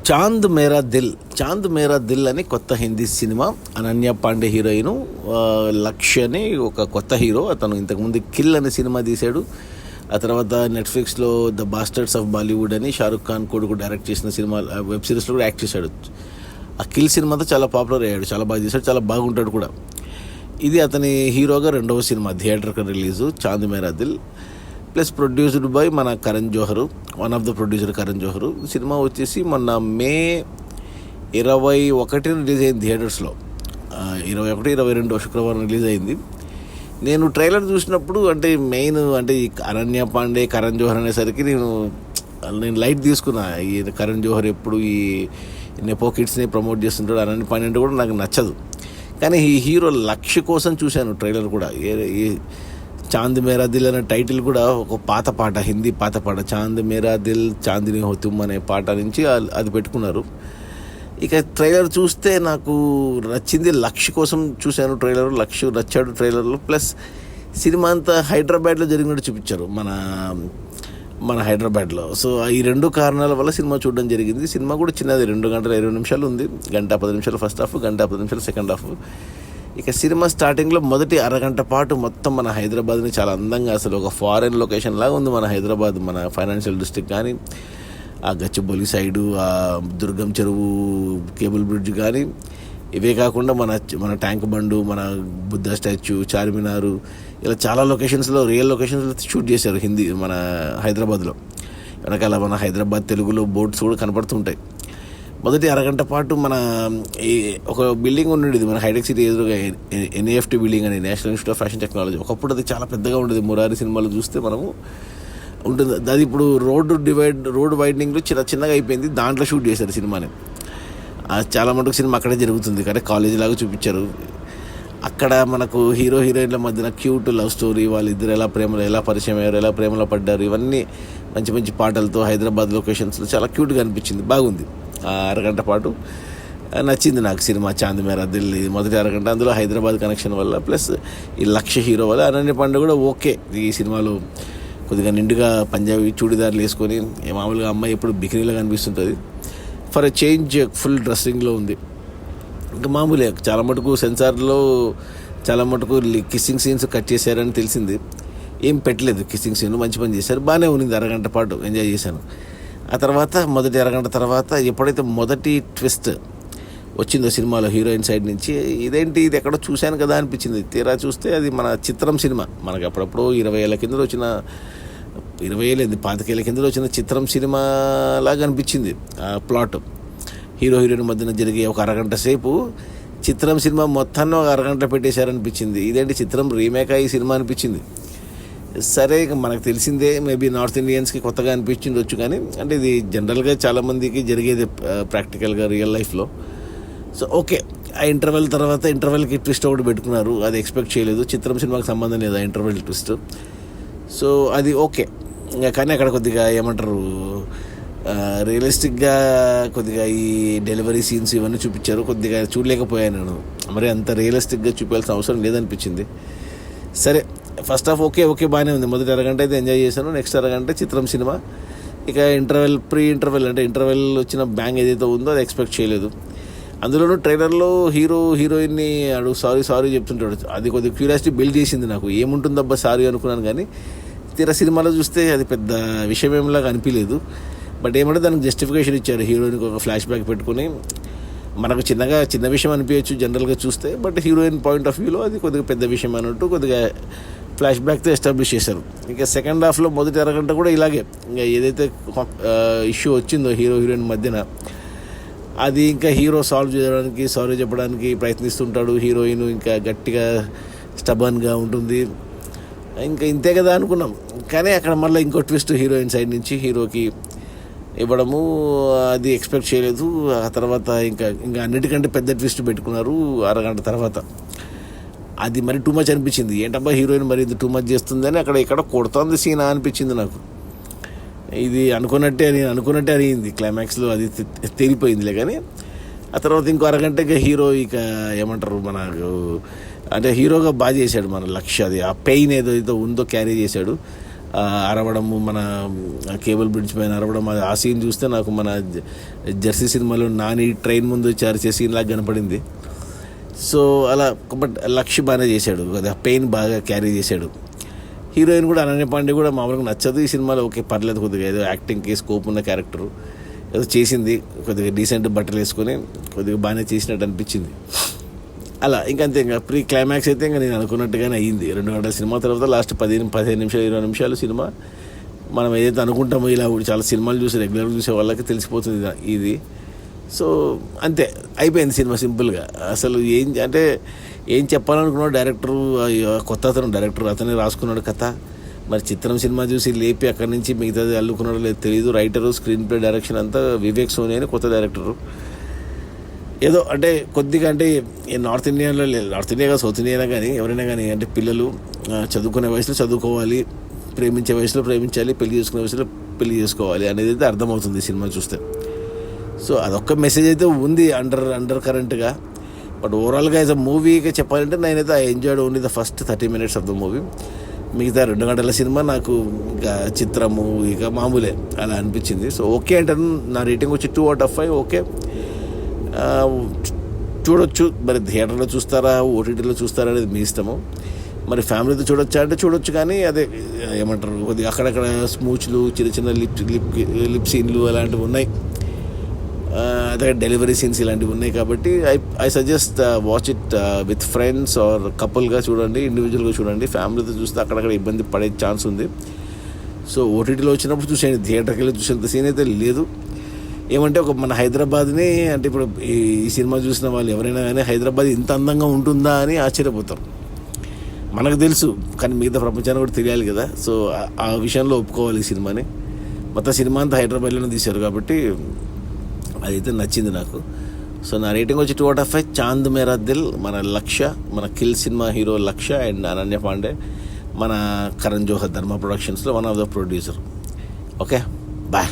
చాంద్ మేరా దిల్ అని కొత్త Hindi cinema. Ananya Pandey heroine, లక్ష్య అని ఒక కొత్త హీరో. అతను ఇంతకుముందు కిల్ అనే సినిమా తీశాడు. ఆ తర్వాత నెట్ఫ్లిక్స్లో ద బాస్టర్డ్స్ ఆఫ్ బాలీవుడ్ అని షారుఖ్ ఖాన్ కొడుకు డైరెక్ట్ చేసిన సినిమా, వెబ్ సిరీస్లో కూడా యాక్ట్ చేశాడు. ఆ కిల్ సినిమాతో చాలా పాపులర్ అయ్యాడు, చాలా బాగా చేశాడు, చాలా బాగుంటాడు కూడా. ఇది అతని హీరోగా రెండవ సినిమా, థియేటర్కి release Chand Mera Dil. Plus produced by మన Karan Johar, one of the producer Karan Johar. Cinema వచ్చేసి మొన్న మే 21 రిలీజ్ అయింది థియేటర్స్లో. 21, 22 శుక్రవారం రిలీజ్ అయింది. నేను ట్రైలర్ చూసినప్పుడు అంటే ఈ అనన్య పాండే, కరణ్ జోహర్ అనేసరికి నేను లైట్ తీసుకున్నా. ఈ కరణ్ జోహర్ ఎప్పుడు ఈ నెపో కిడ్స్ని ప్రమోట్ చేస్తుంటాడు, అనన్య పాండే అంటే కూడా నాకు నచ్చదు. కానీ ఈ హీరో లక్ష్య కోసం చూశాను ట్రైలర్ కూడా. ఈ చాంద్ మేరా దిల్ అనే టైటిల్ కూడా ఒక పాత పాట, హిందీ పాత పాట, చాంద్ మేరా దిల్ చాందిని హో తుమ్ అనే పాట నుంచి అది పెట్టుకున్నారు. ఇక ట్రైలర్ చూస్తే నాకు నచ్చింది, లక్ష్య కోసం చూశాను ట్రైలర్. లక్ష్య నచ్చాడు ట్రైలర్లో. ప్లస్ సినిమా అంతా హైదరాబాద్లో జరిగినట్టు చూపించారు, మన హైదరాబాద్లో. సో ఈ రెండు కారణాల వల్ల సినిమా చూడడం జరిగింది. సినిమా కూడా చిన్నది, 2 గంటల 20 నిమిషాలు ఉంది. 1:10 నిమిషాలు ఫస్ట్ హాఫ్, 1:10 సెకండ్ హాఫ్. ఇక సినిమా స్టార్టింగ్లో మొదటి అరగంట పాటు మొత్తం మన హైదరాబాద్ని చాలా అందంగా, అసలు ఒక ఫారెన్ లొకేషన్ లాగా ఉంది మన హైదరాబాద్. మన ఫైనాన్షియల్ డిస్ట్రిక్ట్ కానీ, ఆ గచ్చిబౌలి సైడు, ఆ దుర్గం చెరువు కేబుల్ బ్రిడ్జ్ కానీ, ఇవే కాకుండా మన ట్యాంక్ బండు, మన బుద్ధ స్టాచ్యూ, చార్మినారు, ఇలా చాలా లొకేషన్స్లో, రియల్ లొకేషన్స్లో షూట్ చేశారు మన హైదరాబాద్లో. వెనకాల మన హైదరాబాద్ తెలుగులో బోర్డ్స్ కూడా కనపడుతుంటాయి. మొదటి అరగంట పాటు ఒక బిల్డింగ్ ఉండేది మన హైటెక్ సిటీ ఎదురుగా, ఎన్ఏఎఫ్టీ బిల్డింగ్ అని, national institute of fashion technology. ఒకప్పుడు అది చాలా పెద్దగా ఉండేది. మురారి సినిమాలో చూస్తే మనము ఉంటుంది. అది ఇప్పుడు రోడ్ వైడనింగ్లో చిన్నగా అయిపోయింది. దాంట్లో షూట్ చేశారు సినిమాని. చాలా మటుకు సినిమా అక్కడే జరుగుతుంది, కానీ కాలేజీ లాగా చూపించారు. అక్కడ మనకు హీరో హీరోయిన్ల మధ్యన క్యూట్ లవ్ స్టోరీ, వాళ్ళిద్దరు ఎలా పరిచయం అయ్యారు, ఎలా ప్రేమలో పడ్డారు, ఇవన్నీ మంచి మంచి పాటలతో హైదరాబాద్ లొకేషన్స్లో చాలా క్యూట్గా అనిపించింది, బాగుంది. అరగంట పాటు నచ్చింది నాకు సినిమా చాంద్ మేరా దిల్. మొదటి అరగంట అందులో హైదరాబాద్ కనెక్షన్ వల్ల, ప్లస్ ఈ లక్ష్య హీరో వల్ల. అనన్య పాండే కూడా ఓకే. ఈ సినిమాలో కొద్దిగా నిండుగా పంజాబీ చూడిదారులు వేసుకొని, మామూలుగా అమ్మాయి ఎప్పుడు బికినీలో కనిపిస్తుంటుంది. ఫర్ ఎ చేంజ్ ఫుల్ డ్రెస్సింగ్లో ఉంది. ఇంకా మామూలే, చాలా మటుకు సెన్సార్లో చాలా మటుకు కిస్సింగ్ సీన్స్ కట్ చేశారని తెలిసింది. ఏం పెట్టలేదు కిస్సింగ్ సీన్, మంచి పని చేశారు, బాగానే ఉంది. అరగంట పాటు ఎంజాయ్ చేశాను. ఆ తర్వాత మొదటి అరగంట తర్వాత ఎప్పుడైతే మొదటి ట్విస్ట్ వచ్చిందో సినిమాలో హీరోయిన్ సైడ్ నుంచి, ఇది ఎక్కడో చూశాను కదా అనిపించింది. తీరా చూస్తే అది మన చిత్రం సినిమా. మనకు అప్పుడప్పుడు 20 ఏళ్ళ కిందలో వచ్చిన, 20 ఏళ్ళ 25 ఏళ్ళ కిందలో వచ్చిన చిత్రం సినిమా లాగా అనిపించింది ఆ ప్లాట్. హీరో హీరోయిన్ మధ్యన జరిగే ఒక అరగంట సేపు చిత్రం సినిమా మొత్తాన్ని ఒక అరగంట పెట్టేశారనిపించింది. ఇదేంటి చిత్రం రీమేక్ ఈ సినిమా అనిపించింది. సరే, మనకు తెలిసిందే, మేబీ నార్త్ ఇండియన్స్కి కొత్తగా అనిపించిండొచ్చు, కానీ అంటే ఇది జనరల్గా చాలామందికి జరిగేది ప్రాక్టికల్గా రియల్ లైఫ్లో. సో ఓకే, ఆ ఇంటర్వెల్కి ట్విస్ట్ ఒకటి పెట్టుకున్నారు, అది ఎక్స్పెక్ట్ చేయలేదు. చిత్రం సినిమాకి సంబంధం లేదు ఆ ఇంటర్వెల్ ట్విస్ట్. సో అది ఓకే. కానీ అక్కడ కొద్దిగా ఏమంటారు, రియలిస్టిక్గా కొద్దిగా ఈ డెలివరీ సీన్స్ ఇవన్నీ చూపించారు. కొద్దిగా చూడలేకపోయాను నేను, మరి అంత రియలిస్టిక్గా చూపించాల్సిన అవసరం లేదనిపించింది. సరే, ఫస్ట్ హాఫ్ ఓకే బాగానే ఉంది. మొదటి అరగంట అయితే ఎంజాయ్ చేశాను. నెక్స్ట్ అరగంట చిత్రం సినిమా. ఇక ప్రీ ఇంటర్వెల్ వచ్చిన బ్యాంగ్ ఏదైతే ఉందో అది ఎక్స్పెక్ట్ చేయలేదు. అందులోనూ ట్రైలర్లో హీరోయిన్ని సారీ చెప్తుంటాడు. అది కొద్దిగా క్యూరియాసిటీ బిల్డ్ చేసింది నాకు. ఏముంటుందబ్బా సారీ అనుకున్నాను, కానీ తీరా సినిమాలో చూస్తే అది పెద్ద విషయం ఏమిలాగా అనిపించలేదు. బట్ ఏమంటే దానికి జస్టిఫికేషన్ ఇచ్చారు. హీరోయిన్కి ఒక ఫ్లాష్ బ్యాక్ పెట్టుకుని, మనకు చిన్న విషయం అనిపించచ్చు జనరల్గా చూస్తే, బట్ హీరోయిన్ పాయింట్ ఆఫ్ వ్యూలో అది కొద్దిగా పెద్ద విషయం అన్నట్టు కొద్దిగా ఫ్లాష్ బ్యాక్తో ఎస్టాబ్లిష్ చేశారు. ఇంకా సెకండ్ హాఫ్లో మొదటి అరగంట కూడా ఇలాగే, ఇంకా ఏదైతే ఇష్యూ వచ్చిందో హీరో హీరోయిన్ మధ్యన, అది ఇంకా హీరో సాల్వ్ చేయడానికి, సారీ చెప్పడానికి ప్రయత్నిస్తుంటాడు. హీరోయిన్ ఇంకా గట్టిగా స్టబన్గా ఉంటుంది. ఇంకా ఇంతే కదా అనుకున్నాం, కానీ అక్కడ మళ్ళీ ఇంకో ట్విస్ట్ హీరోయిన్ సైడ్ నుంచి హీరోకి ఇవ్వడము, అది ఎక్స్పెక్ట్ చేయలేదు. ఆ తర్వాత ఇంకా అన్నిటికంటే పెద్ద ట్విస్ట్ పెట్టుకున్నారు అరగంట తర్వాత. అది మరి టూ మచ్ అనిపించింది. ఏంటబ్బా హీరోయిన్ మరి ఇది టూ మచ్ చేస్తుందని ఇక్కడ కొడుతోంది సీనా అనిపించింది నాకు. ఇది అనుకున్నట్టే అనిగింది. క్లైమాక్స్లో అది తేలిపోయిందిలే. కానీ ఆ తర్వాత ఇంకో అరగంటగా హీరో ఇక ఏమంటారు, మనకు అంటే హీరోగా బాగా చేశాడు మన లక్ష్య. అది ఆ పెయిన్ ఏదైతే ఉందో క్యారీ చేశాడు. అరవడము, మన కేబుల్ బ్రిడ్జ్ పైన అరవడం, ఆ సీన్ చూస్తే నాకు మన జెర్సీ సినిమాలో నాని ట్రైన్ ముందు వచ్చి అరిచే సీన్ లాగా కనపడింది. సో అలా, బట్ లక్ష్య బాగానే చేశాడు, అది పెయిన్ బాగా క్యారీ చేశాడు. హీరోయిన్ కూడా అనన్య పాండే కూడా మామూలుగా నచ్చదు ఈ సినిమాలో. ఓకే పర్లేదు, కొద్దిగా ఏదో యాక్టింగ్కి స్కోప్ ఉన్న క్యారెక్టరు ఏదో చేసింది, కొద్దిగా డీసెంట్ బట్టలు వేసుకొని కొద్దిగా బాగానే చేసినట్టు అనిపించింది. అలా ఇంకంతే, ఇంకా ప్రీ క్లైమాక్స్ అయితే ఇంకా నేను అనుకున్నట్టుగానే అయ్యింది. 2 గంటల సినిమా తర్వాత లాస్ట్ 15 నిమిషాలు 20 నిమిషాలు సినిమా మనం ఏదైతే అనుకుంటామో, ఇలా చాలా సినిమాలు చూసి రెగ్యులర్గా చూసే వాళ్ళకి తెలిసిపోతుంది ఇది. సో అంతే అయిపోయింది సినిమా సింపుల్గా. అసలు ఏం చెప్పాలనుకున్నాడు డైరెక్టరు, కొత్త డైరెక్టర్ అతనే రాసుకున్నాడు కథ. మరి చిత్రం సినిమా చూసి లేపి అక్కడి నుంచి మిగతాది అల్లుకున్నాడో లేదు తెలియదు. రైటరు, స్క్రీన్ ప్లే, డైరెక్షన్ అంతా వివేక్ సోని అని కొత్త డైరెక్టరు. ఏదో అంటే కొద్దిగా అంటే నార్త్ ఇండియాలో లేదు, నార్త్ ఇండియా సౌత్ ఇండియా కానీ ఎవరైనా కానీ అంటే పిల్లలు చదువుకునే వయసులో చదువుకోవాలి, ప్రేమించే వయసులో ప్రేమించాలి, పెళ్లి చేసుకునే వయసులో పెళ్లి చేసుకోవాలి అనేది అయితే అర్థమవుతుంది సినిమా చూస్తే. సో అదొక్క మెసేజ్ అయితే ఉంది అండర్ కరెంట్గా. బట్ ఓవరాల్గా యాజ్ అ మూవీగా చెప్పాలంటే నేనైతే I enjoyed only the first 30 minutes of the movie. మిగతా 2 గంటల సినిమా నాకు ఇంకా చిత్రము ఇక మామూలే అలా అనిపించింది. సో ఓకే అంటాను, నా రేటింగ్ వచ్చి 2 out of 5. ఓకే చూడొచ్చు. మరి థియేటర్లో చూస్తారా, ఓటీటీలో చూస్తారా అనేది మీ ఇష్టము. మరి ఫ్యామిలీతో చూడొచ్చా అంటే చూడొచ్చు, కానీ అదే ఏమంటారు కొద్దిగా అక్కడక్కడ స్మూచ్లు, చిన్న చిన్న లిప్ సీన్లు అలాంటివి ఉన్నాయి, అదే డెలివరీ సీన్స్ ఇలాంటివి ఉన్నాయి. కాబట్టి I suggest watch it with friends or కపుల్గా చూడండి, ఇండివిజువల్గా చూడండి. ఫ్యామిలీతో చూస్తే అక్కడక్కడ ఇబ్బంది పడే ఛాన్స్ ఉంది. సో ఓటీటీలో వచ్చినప్పుడు చూసేయండి, థియేటర్కి వెళ్ళి చూసేంత సీన్ అయితే లేదు. ఏమంటే మన హైదరాబాద్ని అంటే ఇప్పుడు ఈ సినిమా చూసిన వాళ్ళు ఎవరైనా కానీ హైదరాబాద్ ఇంత అందంగా ఉంటుందా అని ఆశ్చర్యపోతారు. మనకు తెలుసు, కానీ మిగతా ప్రపంచానికి కూడా తెలియాలి కదా. సో ఆ విషయంలో ఒప్పుకోవాలి ఈ సినిమాని. మొత్తం సినిమా అంతా హైదరాబాద్లోనే తీశారు కాబట్టి అదైతే నచ్చింది నాకు. సో నా రేటింగ్ వచ్చి 2 out of 5. చాంద్ మేరా దిల్, మన లక్ష్య, మన Kill cinema hero Lakshya and Ananya Pandey, మన కరణ్ జోహర్ ధర్మ ప్రొడక్షన్స్లో one of the producer. Okay bye.